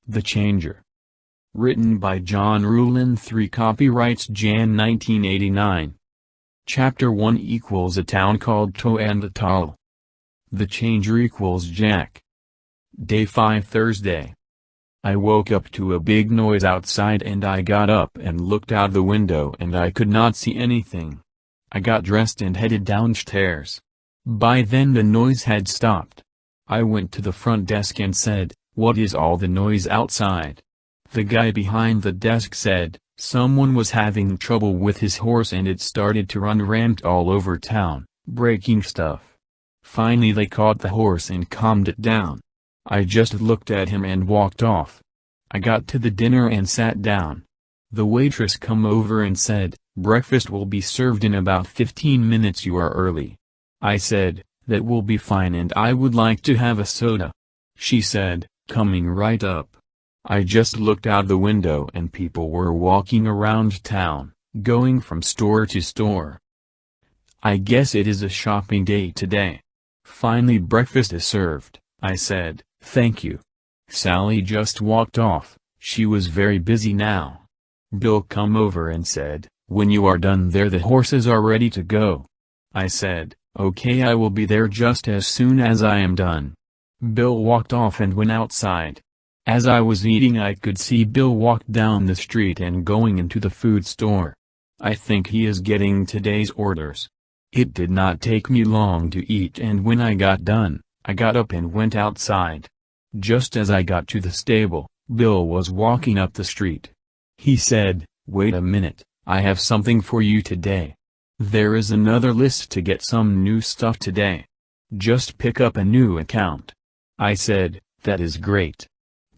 The Changer. Written by John Ruland III. Copyrights Jan 1989. Chapter 1 equals a town called Toenditall. The Changer equals Jack. Day 5 Thursday. I woke up to a big noise outside and I got up and looked out the window and I could not see anything. I got dressed and headed downstairs. By then the noise had stopped. I went to the front desk and said, "What is all the noise outside?" The guy behind the desk said, "Someone was having trouble with his horse and it started to run rampant all over town, breaking stuff. Finally they caught the horse and calmed it down." I just looked at him and walked off. I got to the dinner and sat down. The waitress come over and said, "Breakfast will be served in about 15 minutes, you are early." I said, "That will be fine and I would like to have a soda." She said, "Coming right up." I just looked out the window and people were walking around town, going from store to store. I guess it is a shopping day today. Finally breakfast is served. I said, "Thank you." Sally just walked off, she was very busy now. Bill come over and said, "When you are done there the horses are ready to go." I said, "Okay, I will be there just as soon as I am done." Bill walked off and went outside. As I was eating I could see Bill walk down the street and going into the food store. I think he is getting today's orders. It did not take me long to eat and when I got done, I got up and went outside. Just as I got to the stable, Bill was walking up the street. He said, "Wait a minute, I have something for you today. There is another list to get some new stuff today. Just pick up a new account." I said, "That is great."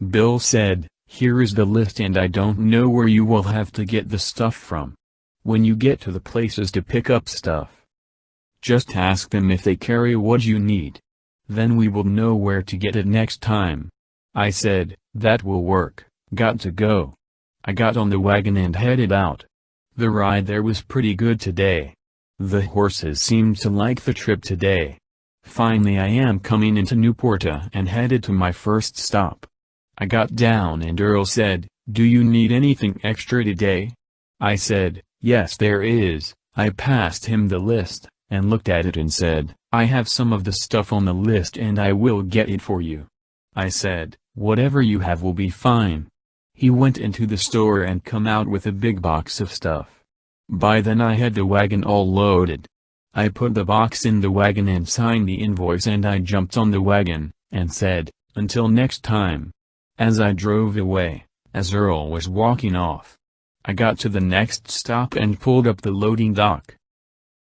Bill said, "Here is the list and I don't know where you will have to get the stuff from. When you get to the places to pick up stuff, just ask them if they carry what you need. Then we will know where to get it next time." I said, "That will work, got to go." I got on the wagon and headed out. The ride there was pretty good today. The horses seemed to like the trip today. Finally I am coming into Newporta and headed to my first stop. I got down and Earl said, "Do you need anything extra today?" I said, "Yes there is." I passed him the list, and looked at it and said, "I have some of the stuff on the list and I will get it for you." I said, "Whatever you have will be fine." He went into the store and come out with a big box of stuff. By then I had the wagon all loaded. I put the box in the wagon and signed the invoice and I jumped on the wagon, and said, "Until next time." As I drove away, as Earl was walking off, I got to the next stop and pulled up the loading dock.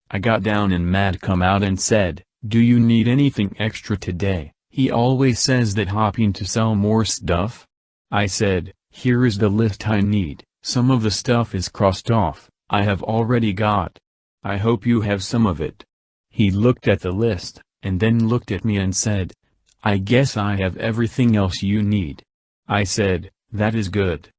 I got down and Matt come out and said, "Do you need anything extra today? He always says that hopping to sell more stuff." I said, "Here is the list I need, some of the stuff is crossed off, I have already got. I hope you have some of it." He looked at the list, and then looked at me and said, "I guess I have everything else you need." I said, "That is good."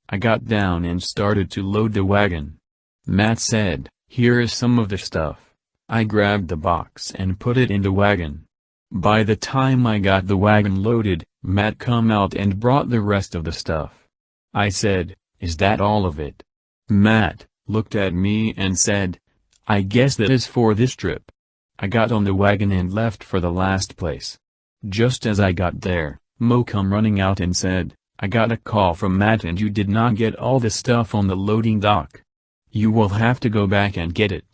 I got down and started to load the wagon. Matt said, "Here is some of the stuff." I grabbed the box and put it in the wagon. By the time I got the wagon loaded, Matt come out and brought the rest of the stuff. I said, "Is that all of it?" Matt looked at me and said, "I guess that is for this trip." I got on the wagon and left for the last place. Just as I got there, Mo come running out and said, "I got a call from Matt and you did not get all the stuff on the loading dock. You will have to go back and get it."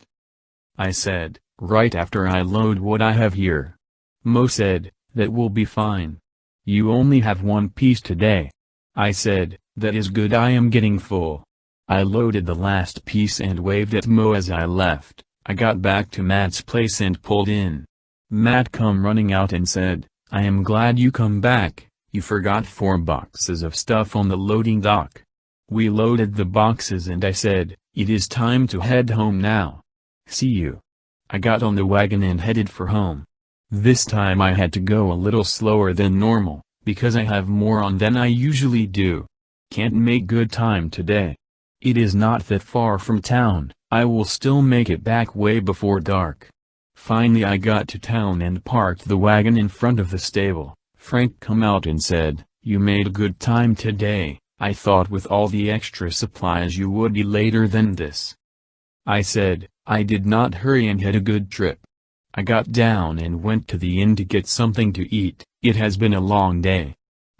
I said, "Right after I load what I have here." Mo said, "That will be fine. You only have one piece today." I said, "That is good, I am getting full." I loaded the last piece and waved at Mo as I left. I got back to Matt's place and pulled in. Matt come running out and said, "I am glad you come back, you forgot 4 boxes of stuff on the loading dock." We loaded the boxes and I said, "It is time to head home now. See you." I got on the wagon and headed for home. This time I had to go a little slower than normal, because I have more on than I usually do. Can't make good time today. It is not that far from town, I will still make it back way before dark. Finally I got to town and parked the wagon in front of the stable. Frank come out and said, "You made a good time today. I thought with all the extra supplies you would be later than this." I said, "I did not hurry and had a good trip. I got down and went to the inn to get something to eat. It has been a long day."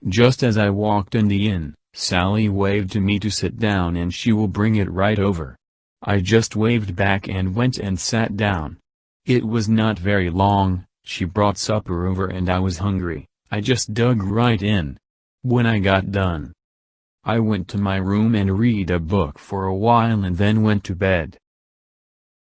Just as I walked in the inn, Sally waved to me to sit down and she will bring it right over. I just waved back and went and sat down. It was not very long, she brought supper over and I was hungry. I just dug right in. When I got done, I went to my room and read a book for a while and then went to bed.